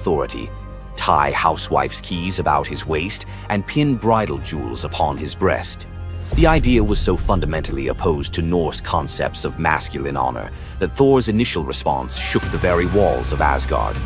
authority, tie housewife's keys about his waist, and pin bridal jewels upon his breast. The idea was so fundamentally opposed to Norse concepts of masculine honor that Thor's initial response shook the very walls of Asgard.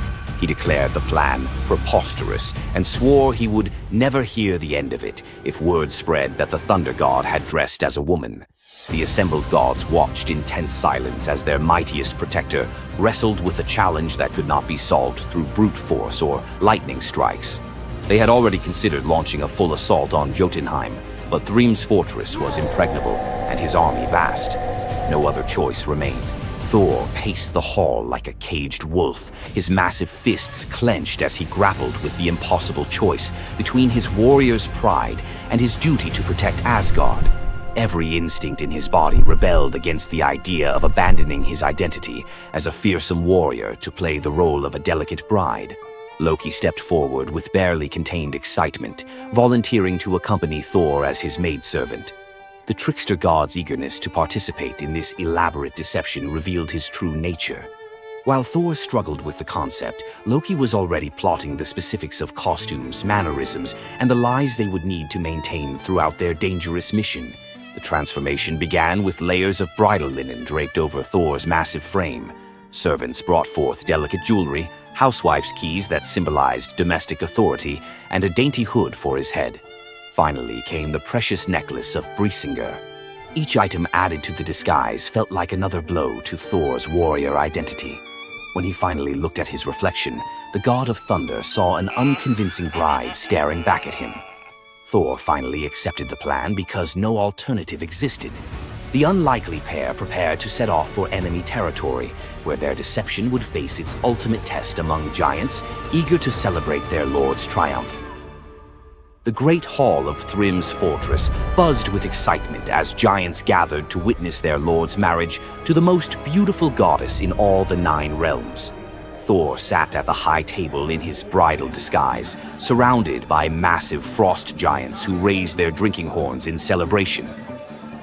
He declared the plan preposterous and swore he would never hear the end of it if word spread that the thunder god had dressed as a woman. The assembled gods watched in tense silence as their mightiest protector wrestled with a challenge that could not be solved through brute force or lightning strikes. They had already considered launching a full assault on Jotunheim, but Thrym's fortress was impregnable and his army vast. No other choice remained. Thor paced the hall like a caged wolf, his massive fists clenched as he grappled with the impossible choice between his warrior's pride and his duty to protect Asgard. Every instinct in his body rebelled against the idea of abandoning his identity as a fearsome warrior to play the role of a delicate bride. Loki stepped forward with barely contained excitement, volunteering to accompany Thor as his maidservant. The trickster god's eagerness to participate in this elaborate deception revealed his true nature. While Thor struggled with the concept, Loki was already plotting the specifics of costumes, mannerisms, and the lies they would need to maintain throughout their dangerous mission. The transformation began with layers of bridal linen draped over Thor's massive frame. Servants brought forth delicate jewelry, housewife's keys that symbolized domestic authority, and a dainty hood for his head. Finally came the precious necklace of Brisingar. Each item added to the disguise felt like another blow to Thor's warrior identity. When he finally looked at his reflection, the god of thunder saw an unconvincing bride staring back at him. Thor finally accepted the plan because no alternative existed. The unlikely pair prepared to set off for enemy territory, where their deception would face its ultimate test among giants, eager to celebrate their lord's triumph. The great hall of Thrym's fortress buzzed with excitement as giants gathered to witness their lord's marriage to the most beautiful goddess in all the 9 realms. Thor sat at the high table in his bridal disguise, surrounded by massive frost giants who raised their drinking horns in celebration.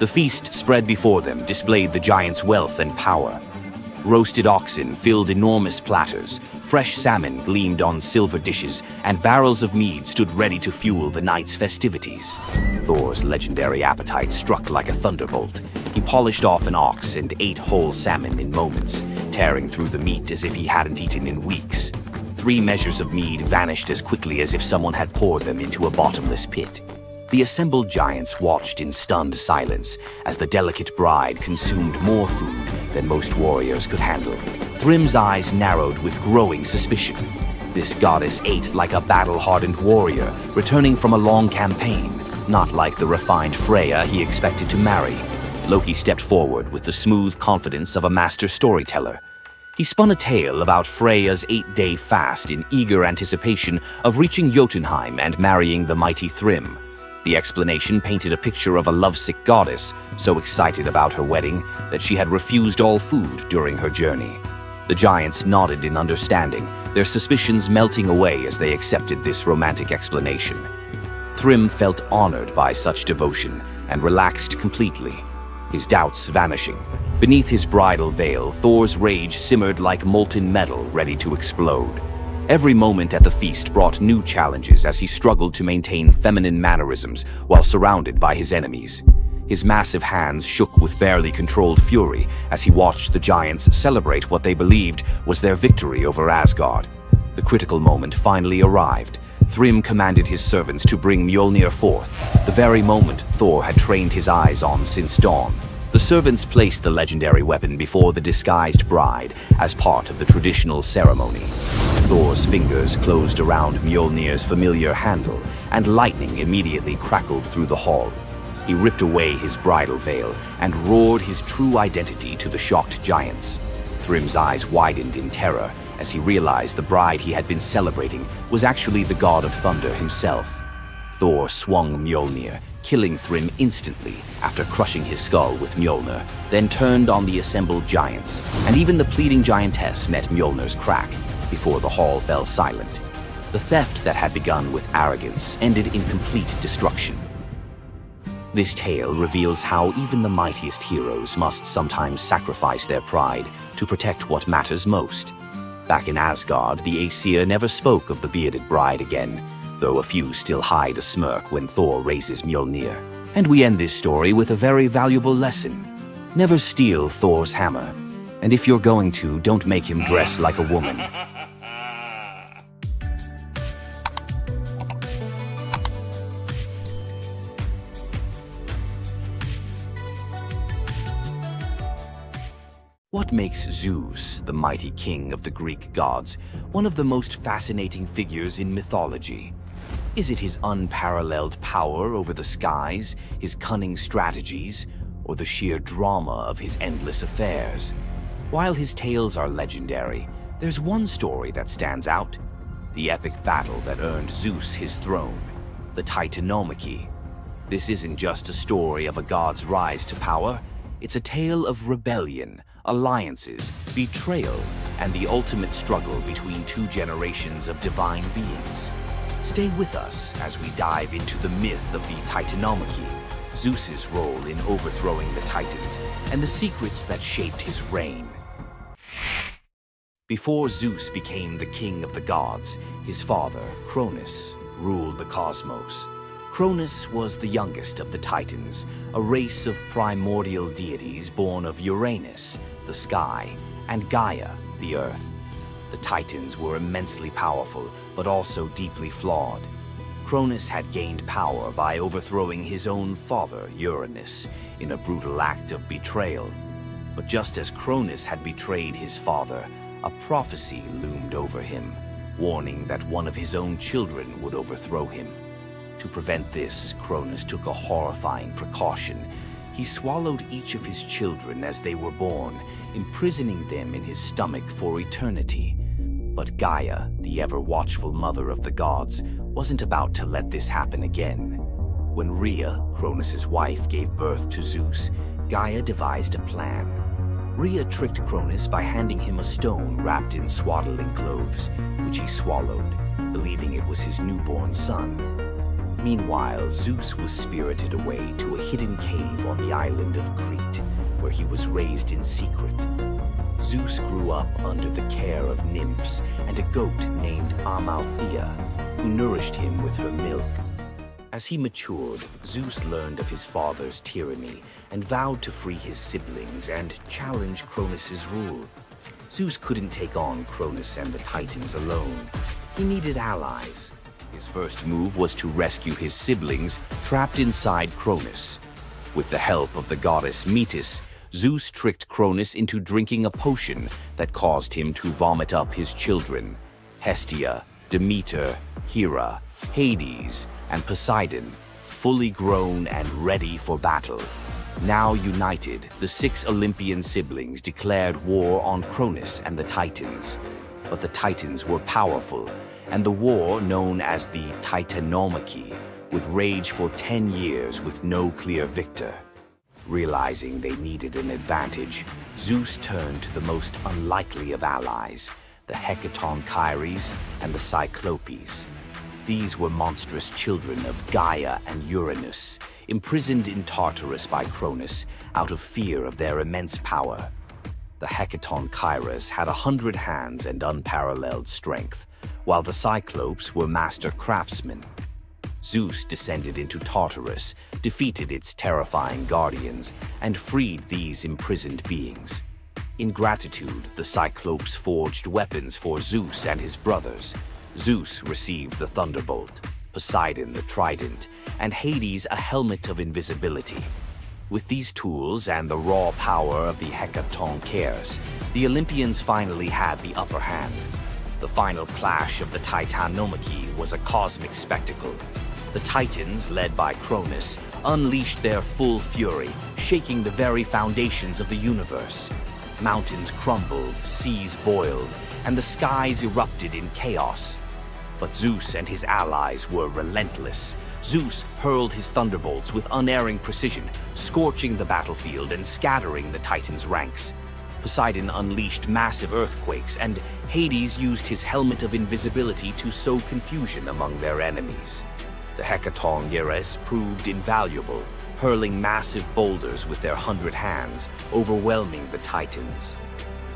The feast spread before them displayed the giants' wealth and power. Roasted oxen filled enormous platters, fresh salmon gleamed on silver dishes, and barrels of mead stood ready to fuel the night's festivities. Thor's legendary appetite struck like a thunderbolt. He polished off an ox and ate whole salmon in moments, tearing through the meat as if he hadn't eaten in weeks. 3 measures of mead vanished as quickly as if someone had poured them into a bottomless pit. The assembled giants watched in stunned silence as the delicate bride consumed more food than most warriors could handle. Thrym's eyes narrowed with growing suspicion. This goddess ate like a battle-hardened warrior, returning from a long campaign, not like the refined Freya he expected to marry. Loki stepped forward with the smooth confidence of a master storyteller. He spun a tale about Freya's 8-day fast in eager anticipation of reaching Jotunheim and marrying the mighty Thrym. The explanation painted a picture of a lovesick goddess, so excited about her wedding that she had refused all food during her journey. The giants nodded in understanding, their suspicions melting away as they accepted this romantic explanation. Thrym felt honored by such devotion and relaxed completely, his doubts vanishing. Beneath his bridal veil, Thor's rage simmered like molten metal ready to explode. Every moment at the feast brought new challenges as he struggled to maintain feminine mannerisms while surrounded by his enemies. His massive hands shook with barely controlled fury as he watched the giants celebrate what they believed was their victory over Asgard. The critical moment finally arrived. Thrym commanded his servants to bring Mjolnir forth, the very moment Thor had trained his eyes on since dawn. The servants placed the legendary weapon before the disguised bride as part of the traditional ceremony. Thor's fingers closed around Mjolnir's familiar handle, and lightning immediately crackled through the hall. He ripped away his bridal veil and roared his true identity to the shocked giants. Thrym's eyes widened in terror as he realized the bride he had been celebrating was actually the god of thunder himself. Thor swung Mjolnir, killing Thrym instantly after crushing his skull with Mjolnir, then turned on the assembled giants, and even the pleading giantess met Mjolnir's crack before the hall fell silent. The theft that had begun with arrogance ended in complete destruction. This tale reveals how even the mightiest heroes must sometimes sacrifice their pride to protect what matters most. Back in Asgard, the Aesir never spoke of the bearded bride again, though a few still hide a smirk when Thor raises Mjolnir. And we end this story with a very valuable lesson. Never steal Thor's hammer. And if you're going to, don't make him dress like a woman. What makes Zeus, the mighty king of the Greek gods, one of the most fascinating figures in mythology? Is it his unparalleled power over the skies, his cunning strategies, or the sheer drama of his endless affairs? While his tales are legendary, there's one story that stands out: the epic battle that earned Zeus his throne, the Titanomachy. This isn't just a story of a god's rise to power, it's a tale of rebellion, alliances, betrayal, and the ultimate struggle between two generations of divine beings. Stay with us as we dive into the myth of the Titanomachy, Zeus's role in overthrowing the Titans, and the secrets that shaped his reign. Before Zeus became the king of the gods, his father, Cronus, ruled the cosmos. Cronus was the youngest of the Titans, a race of primordial deities born of Uranus, the sky, and Gaia, the earth. The Titans were immensely powerful, but also deeply flawed. Cronus had gained power by overthrowing his own father, Uranus, in a brutal act of betrayal. But just as Cronus had betrayed his father, a prophecy loomed over him, warning that one of his own children would overthrow him. To prevent this, Cronus took a horrifying precaution. He swallowed each of his children as they were born, imprisoning them in his stomach for eternity. But Gaia, the ever-watchful mother of the gods, wasn't about to let this happen again. When Rhea, Cronus's wife, gave birth to Zeus, Gaia devised a plan. Rhea tricked Cronus by handing him a stone wrapped in swaddling clothes, which he swallowed, believing it was his newborn son. Meanwhile, Zeus was spirited away to a hidden cave on the island of Crete, where he was raised in secret. Zeus grew up under the care of nymphs and a goat named Amalthea, who nourished him with her milk. As he matured, Zeus learned of his father's tyranny and vowed to free his siblings and challenge Cronus's rule. Zeus couldn't take on Cronus and the Titans alone. He needed allies. His first move was to rescue his siblings trapped inside Cronus. With the help of the goddess Medusa, Zeus tricked Cronus into drinking a potion that caused him to vomit up his children: Hestia, Demeter, Hera, Hades, and Poseidon, fully grown and ready for battle. Now united, the 6 Olympian siblings declared war on Cronus and the Titans. But the Titans were powerful, and the war, known as the Titanomachy, would rage for 10 years with no clear victor. Realizing they needed an advantage, Zeus turned to the most unlikely of allies, the Hecatonchires and the Cyclopes. These were monstrous children of Gaia and Uranus, imprisoned in Tartarus by Cronus out of fear of their immense power. The Hecatonchires had 100 hands and unparalleled strength, while the Cyclopes were master craftsmen. Zeus descended into Tartarus, defeated its terrifying guardians, and freed these imprisoned beings. In gratitude, the Cyclopes forged weapons for Zeus and his brothers. Zeus received the thunderbolt, Poseidon the trident, and Hades a helmet of invisibility. With these tools and the raw power of the Hecatonchires, the Olympians finally had the upper hand. The final clash of the Titanomachy was a cosmic spectacle. The Titans, led by Cronus, unleashed their full fury, shaking the very foundations of the universe. Mountains crumbled, seas boiled, and the skies erupted in chaos. But Zeus and his allies were relentless. Zeus hurled his thunderbolts with unerring precision, scorching the battlefield and scattering the Titans' ranks. Poseidon unleashed massive earthquakes, and Hades used his helmet of invisibility to sow confusion among their enemies. The Hecatonchires proved invaluable, hurling massive boulders with their 100 hands, overwhelming the Titans.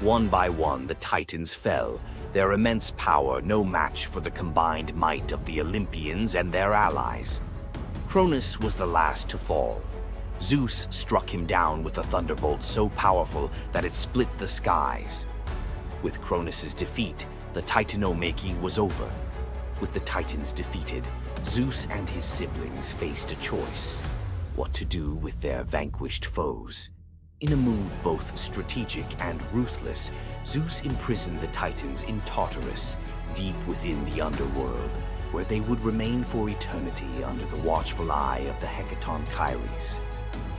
One by one, the Titans fell, their immense power no match for the combined might of the Olympians and their allies. Cronus was the last to fall. Zeus struck him down with a thunderbolt so powerful that it split the skies. With Cronus's defeat, the Titanomachy was over. With the Titans defeated, Zeus and his siblings faced a choice: what to do with their vanquished foes. In a move both strategic and ruthless, Zeus imprisoned the Titans in Tartarus, deep within the underworld, where they would remain for eternity under the watchful eye of the Hecaton Kyries.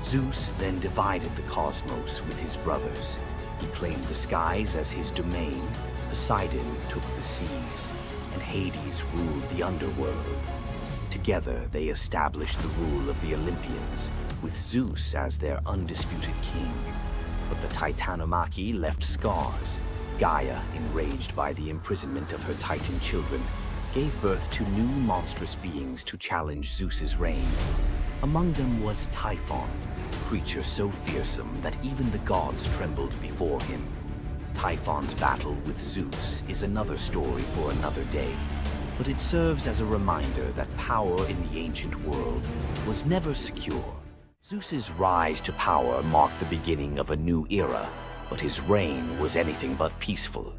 Zeus then divided the cosmos with his brothers. He claimed the skies as his domain, Poseidon took the seas, and Hades ruled the underworld. Together they established the rule of the Olympians, with Zeus as their undisputed king. But the Titanomachy left scars. Gaia, enraged by the imprisonment of her Titan children, gave birth to new monstrous beings to challenge Zeus's reign. Among them was Typhon, a creature so fearsome that even the gods trembled before him. Typhon's battle with Zeus is another story for another day, but it serves as a reminder that power in the ancient world was never secure. Zeus's rise to power marked the beginning of a new era, but his reign was anything but peaceful.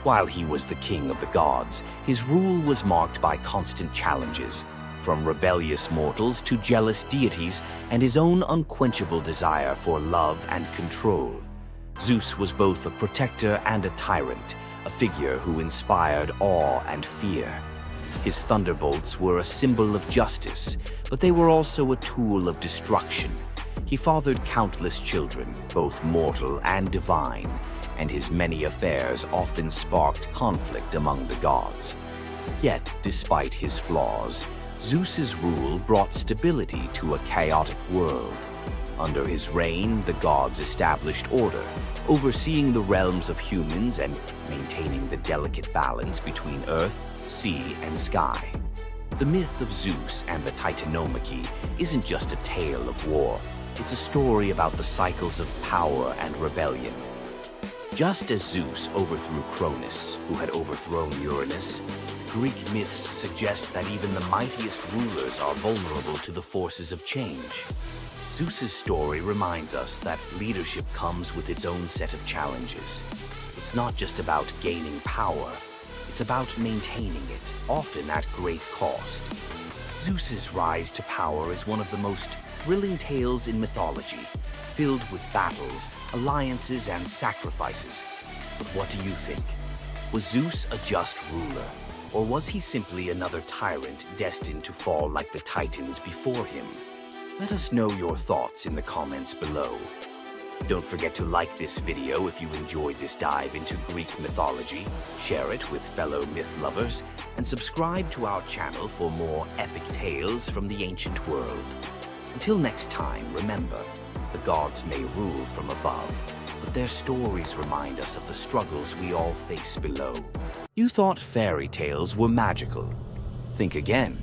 While he was the king of the gods, his rule was marked by constant challenges, from rebellious mortals to jealous deities and his own unquenchable desire for love and control. Zeus was both a protector and a tyrant, a figure who inspired awe and fear. His thunderbolts were a symbol of justice, but they were also a tool of destruction. He fathered countless children, both mortal and divine, and his many affairs often sparked conflict among the gods. Yet, despite his flaws, Zeus's rule brought stability to a chaotic world. Under his reign, the gods established order, overseeing the realms of humans and maintaining the delicate balance between earth, sea, and sky. The myth of Zeus and the Titanomachy isn't just a tale of war. It's a story about the cycles of power and rebellion. Just as Zeus overthrew Cronus, who had overthrown Uranus, Greek myths suggest that even the mightiest rulers are vulnerable to the forces of change. Zeus's story reminds us that leadership comes with its own set of challenges. It's not just about gaining power, it's about maintaining it, often at great cost. Zeus's rise to power is one of the most thrilling tales in mythology, filled with battles, alliances, and sacrifices. But what do you think? Was Zeus a just ruler, or was he simply another tyrant destined to fall like the Titans before him? Let us know your thoughts in the comments below. Don't forget to like this video if you enjoyed this dive into Greek mythology, share it with fellow myth lovers, and subscribe to our channel for more epic tales from the ancient world. Until next time, remember, the gods may rule from above, but their stories remind us of the struggles we all face below. You thought fairy tales were magical. Think again.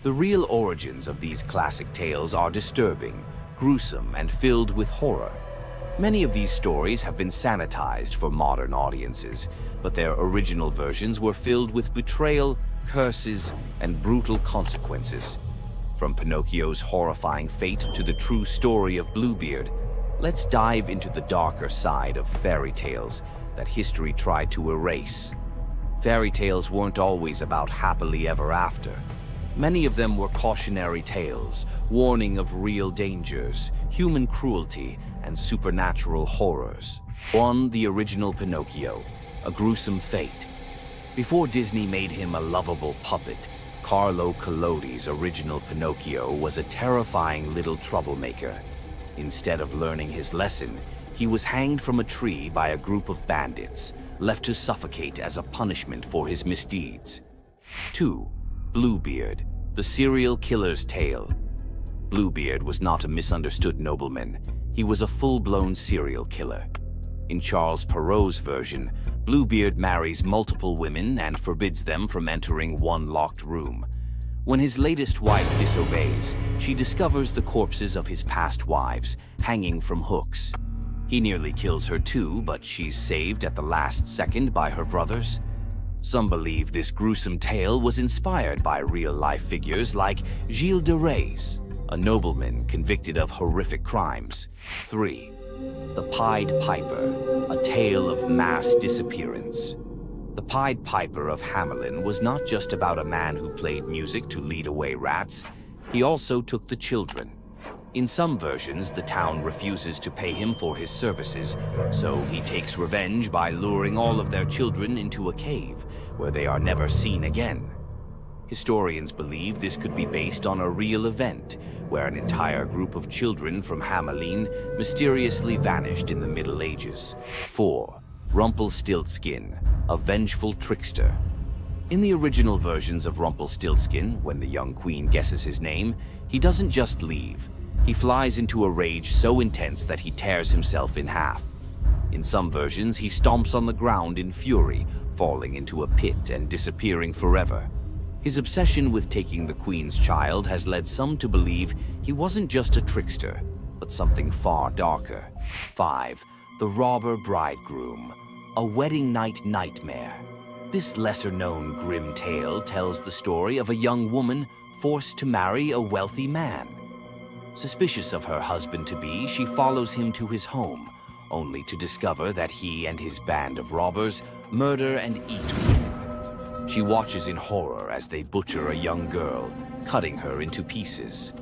The real origins of these classic tales are disturbing, gruesome, and filled with horror. Many of these stories have been sanitized for modern audiences, but their original versions were filled with betrayal, curses, and brutal consequences. From Pinocchio's horrifying fate to the true story of Bluebeard, let's dive into the darker side of fairy tales that history tried to erase. Fairy tales weren't always about happily ever after. Many of them were cautionary tales, warning of real dangers, human cruelty, and supernatural horrors. 1. The original Pinocchio, a gruesome fate. Before Disney made him a lovable puppet, Carlo Collodi's original Pinocchio was a terrifying little troublemaker. Instead of learning his lesson, he was hanged from a tree by a group of bandits, left to suffocate as a punishment for his misdeeds. 2. Bluebeard, the serial killer's tale. Bluebeard was not a misunderstood nobleman. He was a full-blown serial killer. In Charles Perrault's version, Bluebeard marries multiple women and forbids them from entering one locked room. When his latest wife disobeys, she discovers the corpses of his past wives, hanging from hooks. He nearly kills her too, but she's saved at the last second by her brothers. Some believe this gruesome tale was inspired by real-life figures like Gilles de Rais, a nobleman convicted of horrific crimes. 3. The Pied Piper, a tale of mass disappearance. The Pied Piper of Hamelin was not just about a man who played music to lead away rats. He also took the children. In some versions, the town refuses to pay him for his services, so he takes revenge by luring all of their children into a cave, where they are never seen again. Historians believe this could be based on a real event, where an entire group of children from Hamelin mysteriously vanished in the Middle Ages. 4. Rumpelstiltskin, a vengeful trickster. In the original versions of Rumpelstiltskin, when the young queen guesses his name, he doesn't just leave. He flies into a rage so intense that he tears himself in half. In some versions, he stomps on the ground in fury, falling into a pit and disappearing forever. His obsession with taking the queen's child has led some to believe he wasn't just a trickster, but something far darker. 5. The Robber Bridegroom, a wedding night nightmare. This lesser-known grim tale tells the story of a young woman forced to marry a wealthy man. Suspicious of her husband-to-be, she follows him to his home, only to discover that he and his band of robbers murder and eat women. She watches in horror as they butcher a young girl, cutting her into pieces.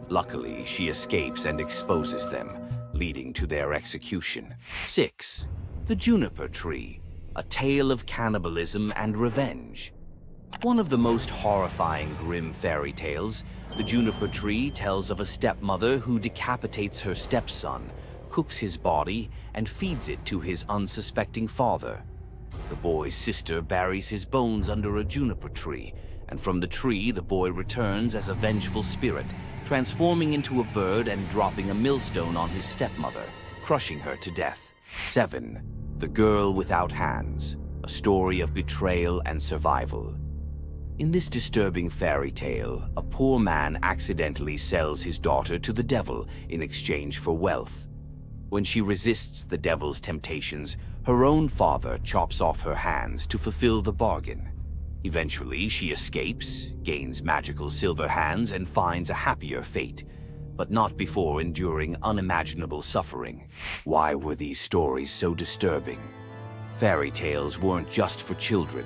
Luckily, she escapes and exposes them, leading to their execution. 6. The Juniper Tree, a tale of cannibalism and revenge. One of the most horrifying grim fairy tales, the Juniper Tree tells of a stepmother who decapitates her stepson, cooks his body, and feeds it to his unsuspecting father. The boy's sister buries his bones under a juniper tree, and from the tree the boy returns as a vengeful spirit, transforming into a bird and dropping a millstone on his stepmother, crushing her to death. 7. The Girl Without Hands, a story of betrayal and survival. In this disturbing fairy tale, a poor man accidentally sells his daughter to the devil in exchange for wealth. When she resists the devil's temptations, her own father chops off her hands to fulfill the bargain. Eventually, she escapes, gains magical silver hands, and finds a happier fate, but not before enduring unimaginable suffering. Why were these stories so disturbing? Fairy tales weren't just for children.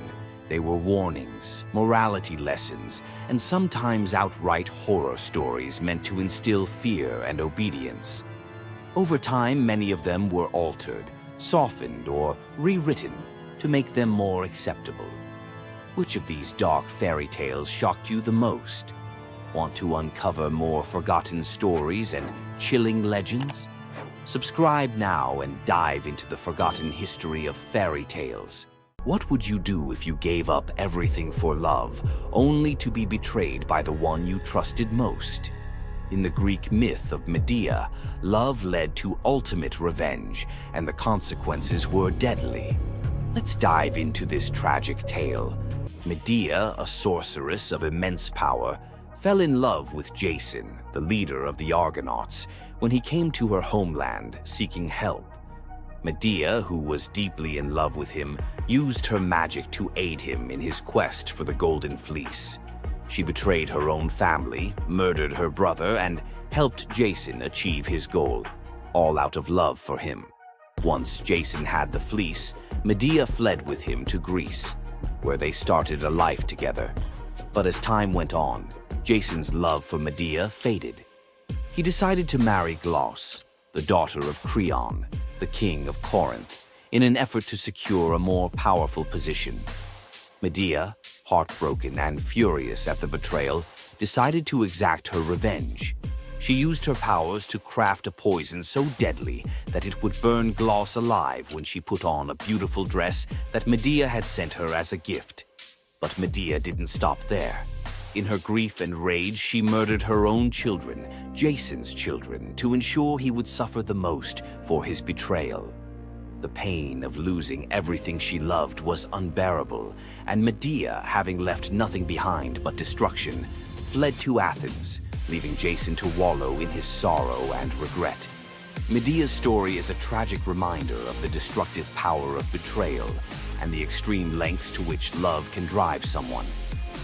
They were warnings, morality lessons, and sometimes outright horror stories meant to instill fear and obedience. Over time, many of them were altered, softened, or rewritten to make them more acceptable. Which of these dark fairy tales shocked you the most? Want to uncover more forgotten stories and chilling legends? Subscribe now and dive into the forgotten history of fairy tales. What would you do if you gave up everything for love, only to be betrayed by the one you trusted most? In the Greek myth of Medea, love led to ultimate revenge, and the consequences were deadly. Let's dive into this tragic tale. Medea, a sorceress of immense power, fell in love with Jason, the leader of the Argonauts, when he came to her homeland seeking help. Medea, who was deeply in love with him, used her magic to aid him in his quest for the Golden Fleece. She betrayed her own family, murdered her brother, and helped Jason achieve his goal, all out of love for him. Once Jason had the fleece, Medea fled with him to Greece, where they started a life together. But as time went on, Jason's love for Medea faded. He decided to marry Glauce, the daughter of Creon, the king of Corinth, in an effort to secure a more powerful position. Medea, heartbroken and furious at the betrayal, decided to exact her revenge. She used her powers to craft a poison so deadly that it would burn Glauce alive when she put on a beautiful dress that Medea had sent her as a gift. But Medea didn't stop there. In her grief and rage, she murdered her own children, Jason's children, to ensure he would suffer the most for his betrayal. The pain of losing everything she loved was unbearable, and Medea, having left nothing behind but destruction, fled to Athens, leaving Jason to wallow in his sorrow and regret. Medea's story is a tragic reminder of the destructive power of betrayal and the extreme lengths to which love can drive someone.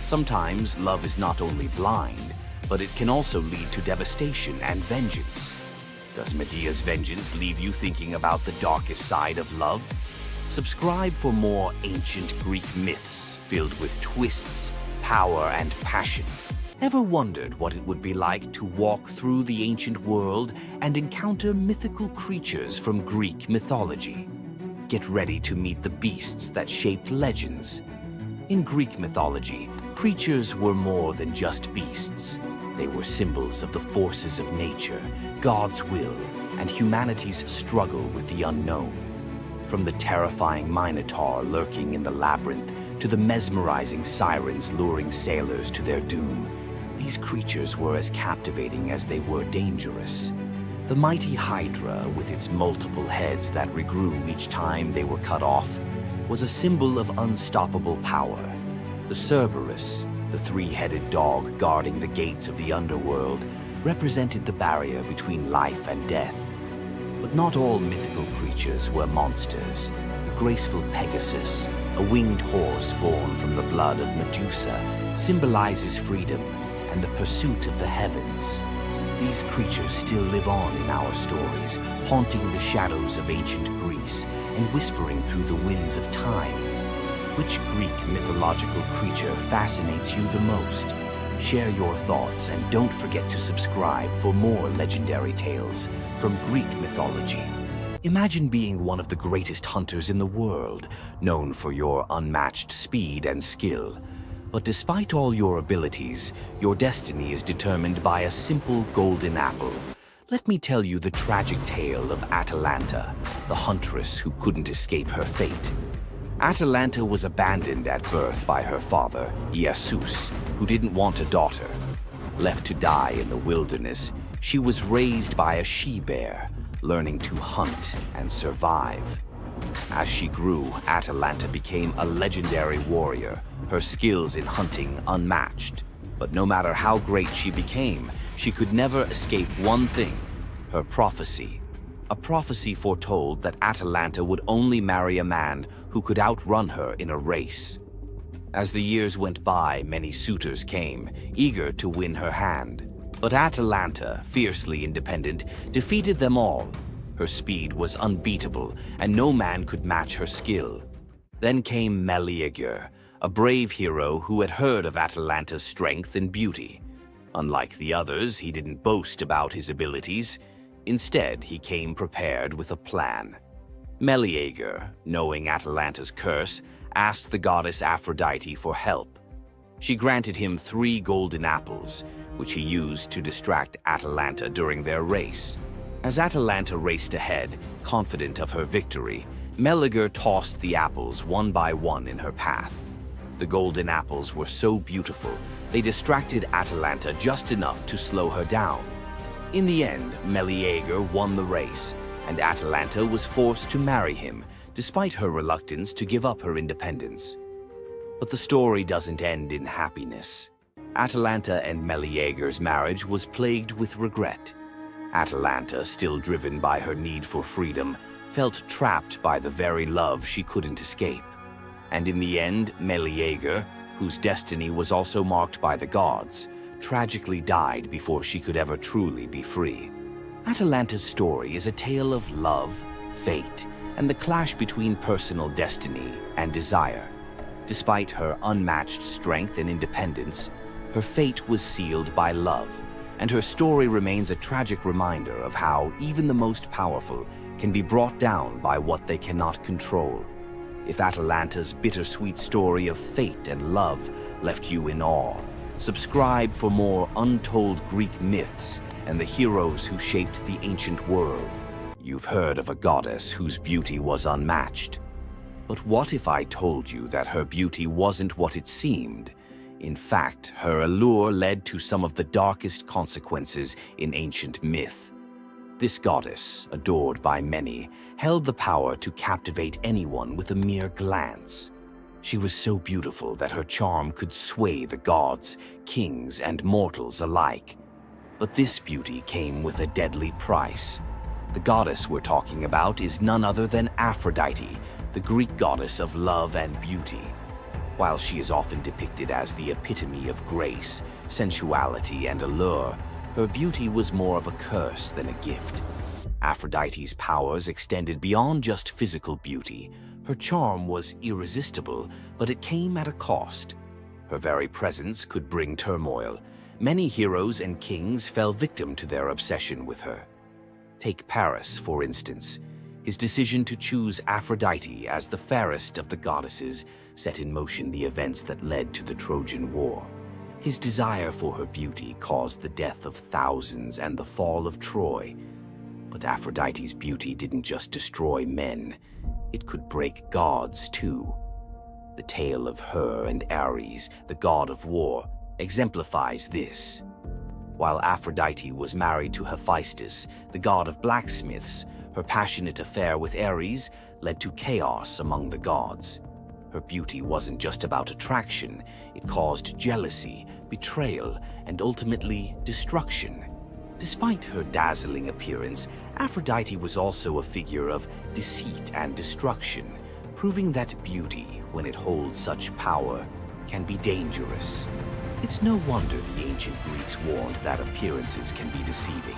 Sometimes love is not only blind, but it can also lead to devastation and vengeance. Does Medea's vengeance leave you thinking about the darkest side of love? Subscribe for more ancient Greek myths filled with twists, power, and passion. Ever wondered what it would be like to walk through the ancient world and encounter mythical creatures from Greek mythology? Get ready to meet the beasts that shaped legends. In Greek mythology, creatures were more than just beasts. They were symbols of the forces of nature, God's will, and humanity's struggle with the unknown. From the terrifying Minotaur lurking in the labyrinth to the mesmerizing sirens luring sailors to their doom, these creatures were as captivating as they were dangerous. The mighty Hydra, with its multiple heads that regrew each time they were cut off, was a symbol of unstoppable power. The Cerberus, the three-headed dog guarding the gates of the underworld, represented the barrier between life and death. But not all mythical creatures were monsters. The graceful Pegasus, a winged horse born from the blood of Medusa, symbolizes freedom and the pursuit of the heavens. These creatures still live on in our stories, haunting the shadows of ancient Greece and whispering through the winds of time. Which Greek mythological creature fascinates you the most? Share your thoughts and don't forget to subscribe for more legendary tales from Greek mythology. Imagine being one of the greatest hunters in the world, known for your unmatched speed and skill. But despite all your abilities, your destiny is determined by a simple golden apple. Let me tell you the tragic tale of Atalanta, the huntress who couldn't escape her fate. Atalanta was abandoned at birth by her father, Zeus, who didn't want a daughter. Left to die in the wilderness, she was raised by a she-bear, learning to hunt and survive. As she grew, Atalanta became a legendary warrior, her skills in hunting unmatched. But no matter how great she became, she could never escape one thing: her prophecy. A prophecy foretold that Atalanta would only marry a man who could outrun her in a race. As the years went by, many suitors came, eager to win her hand. But Atalanta, fiercely independent, defeated them all. Her speed was unbeatable, and no man could match her skill. Then came Meleager, a brave hero who had heard of Atalanta's strength and beauty. Unlike the others, he didn't boast about his abilities. Instead, he came prepared with a plan. Meleager, knowing Atalanta's curse, asked the goddess Aphrodite for help. She granted him 3 golden apples, which he used to distract Atalanta during their race. As Atalanta raced ahead, confident of her victory, Meleager tossed the apples one by one in her path. The golden apples were so beautiful, they distracted Atalanta just enough to slow her down. In the end, Meleager won the race, and Atalanta was forced to marry him, despite her reluctance to give up her independence. But the story doesn't end in happiness. Atalanta and Meleager's marriage was plagued with regret. Atalanta, still driven by her need for freedom, felt trapped by the very love she couldn't escape. And in the end, Meleager, whose destiny was also marked by the gods, tragically died before she could ever truly be free. Atalanta's story is a tale of love, fate, and the clash between personal destiny and desire. Despite her unmatched strength and independence, her fate was sealed by love, and her story remains a tragic reminder of how even the most powerful can be brought down by what they cannot control. If Atalanta's bittersweet story of fate and love left you in awe, subscribe for more untold Greek myths and the heroes who shaped the ancient world. You've heard of a goddess whose beauty was unmatched. But what if I told you that her beauty wasn't what it seemed? In fact, her allure led to some of the darkest consequences in ancient myth. This goddess, adored by many, held the power to captivate anyone with a mere glance. She was so beautiful that her charm could sway the gods, kings, and mortals alike. But this beauty came with a deadly price. The goddess we're talking about is none other than Aphrodite, the Greek goddess of love and beauty. While she is often depicted as the epitome of grace, sensuality, and allure, her beauty was more of a curse than a gift. Aphrodite's powers extended beyond just physical beauty. Her charm was irresistible, but it came at a cost. Her very presence could bring turmoil. Many heroes and kings fell victim to their obsession with her. Take Paris, for instance. His decision to choose Aphrodite as the fairest of the goddesses set in motion the events that led to the Trojan War. His desire for her beauty caused the death of thousands and the fall of Troy. But Aphrodite's beauty didn't just destroy men, it could break gods too. The tale of her and Ares, the god of war, exemplifies this. While Aphrodite was married to Hephaestus, the god of blacksmiths, her passionate affair with Ares led to chaos among the gods. Her beauty wasn't just about attraction, it caused jealousy, betrayal, and ultimately destruction. Despite her dazzling appearance, Aphrodite was also a figure of deceit and destruction, proving that beauty, when it holds such power, can be dangerous. It's no wonder the ancient Greeks warned that appearances can be deceiving.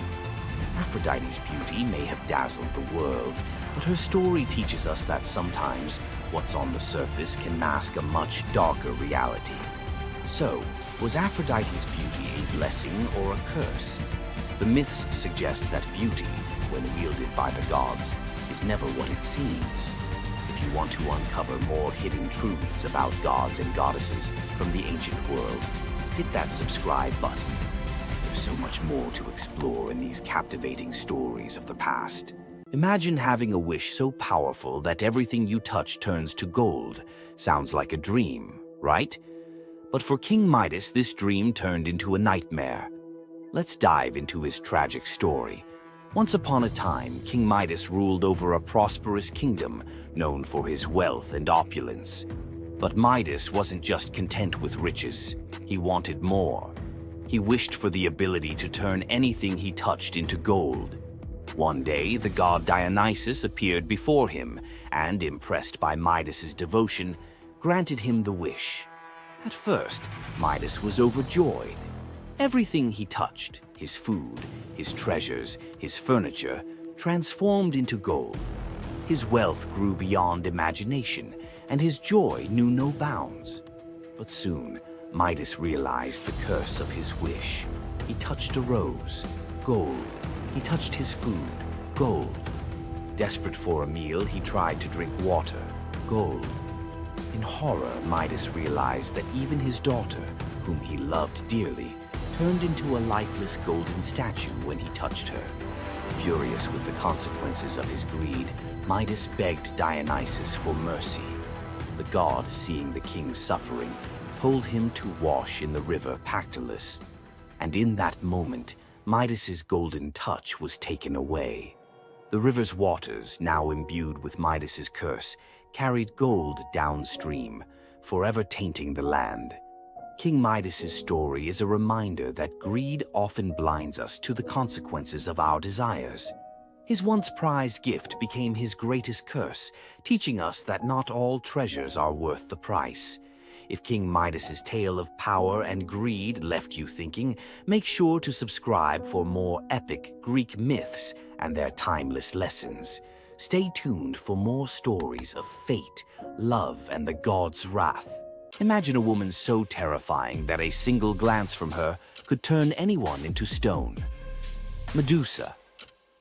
Aphrodite's beauty may have dazzled the world, but her story teaches us that sometimes what's on the surface can mask a much darker reality. So, was Aphrodite's beauty a blessing or a curse? The myths suggest that beauty, when wielded by the gods, is never what it seems. If you want to uncover more hidden truths about gods and goddesses from the ancient world, hit that subscribe button. There's so much more to explore in these captivating stories of the past. Imagine having a wish so powerful that everything you touch turns to gold. Sounds like a dream, right? But for King Midas, this dream turned into a nightmare. Let's dive into his tragic story. Once upon a time, King Midas ruled over a prosperous kingdom known for his wealth and opulence. But Midas wasn't just content with riches. He wanted more. He wished for the ability to turn anything he touched into gold. One day, the god Dionysus appeared before him and, impressed by Midas's devotion, granted him the wish. At first, Midas was overjoyed. Everything he touched, his food, his treasures, his furniture, transformed into gold. His wealth grew beyond imagination, and his joy knew no bounds. But soon, Midas realized the curse of his wish. He touched a rose, gold. He touched his food, gold. Desperate for a meal, he tried to drink water, gold. In horror, Midas realized that even his daughter, whom he loved dearly, turned into a lifeless golden statue when he touched her. Furious with the consequences of his greed, Midas begged Dionysus for mercy. The god, seeing the king's suffering, told him to wash in the river Pactolus. And in that moment, Midas's golden touch was taken away. The river's waters, now imbued with Midas's curse, carried gold downstream, forever tainting the land. King Midas's story is a reminder that greed often blinds us to the consequences of our desires. His once prized gift became his greatest curse, teaching us that not all treasures are worth the price. If King Midas's tale of power and greed left you thinking, make sure to subscribe for more epic Greek myths and their timeless lessons. Stay tuned for more stories of fate, love, and the gods' wrath. Imagine a woman so terrifying that a single glance from her could turn anyone into stone. Medusa,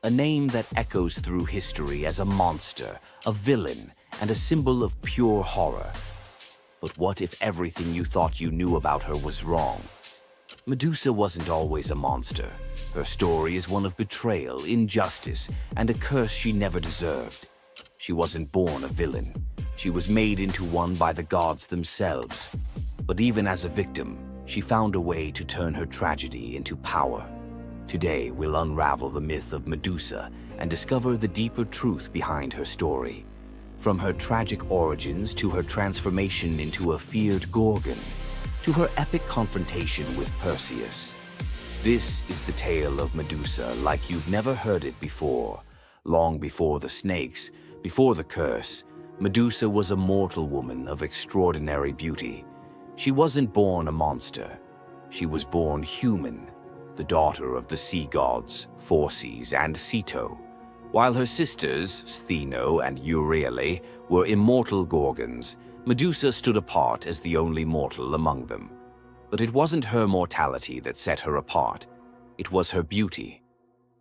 a name that echoes through history as a monster, a villain, and a symbol of pure horror. But what if everything you thought you knew about her was wrong? Medusa wasn't always a monster. Her story is one of betrayal, injustice, and a curse she never deserved. She wasn't born a villain. She was made into one by the gods themselves. But even as a victim, she found a way to turn her tragedy into power. Today, we'll unravel the myth of Medusa and discover the deeper truth behind her story. From her tragic origins to her transformation into a feared Gorgon, to her epic confrontation with Perseus. This is the tale of Medusa like you've never heard it before. Long before the snakes, before the curse, Medusa was a mortal woman of extraordinary beauty. She wasn't born a monster. She was born human, the daughter of the sea gods, Phorcys and Ceto. While her sisters, Stheno and Euryale, were immortal Gorgons, Medusa stood apart as the only mortal among them. But it wasn't her mortality that set her apart. It was her beauty.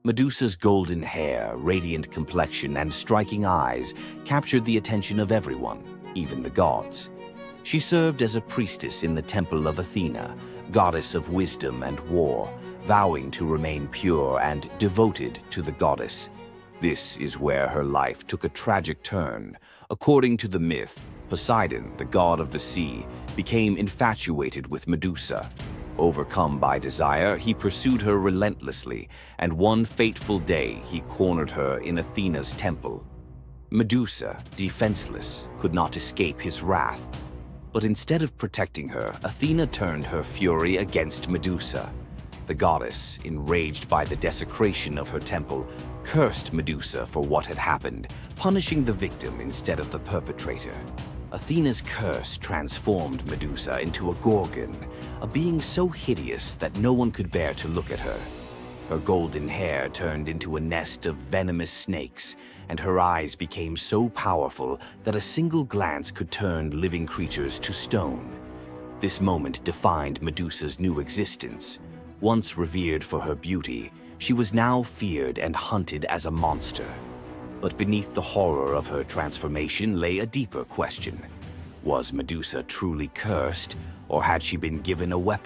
Medusa's golden hair, radiant complexion, and striking eyes captured the attention of everyone, even the gods. She served as a priestess in the temple of Athena, goddess of wisdom and war, vowing to remain pure and devoted to the goddess. This is where her life took a tragic turn. According to the myth, Poseidon, the god of the sea, became infatuated with Medusa. Overcome by desire, he pursued her relentlessly, and one fateful day he cornered her in Athena's temple. Medusa, defenseless, could not escape his wrath. But instead of protecting her, Athena turned her fury against Medusa. The goddess, enraged by the desecration of her temple, cursed Medusa for what had happened, punishing the victim instead of the perpetrator. Athena's curse transformed Medusa into a Gorgon, a being so hideous that no one could bear to look at her. Her golden hair turned into a nest of venomous snakes, and her eyes became so powerful that a single glance could turn living creatures to stone. This moment defined Medusa's new existence. Once revered for her beauty, she was now feared and hunted as a monster. But beneath the horror of her transformation lay a deeper question. Was Medusa truly cursed, or had she been given a weapon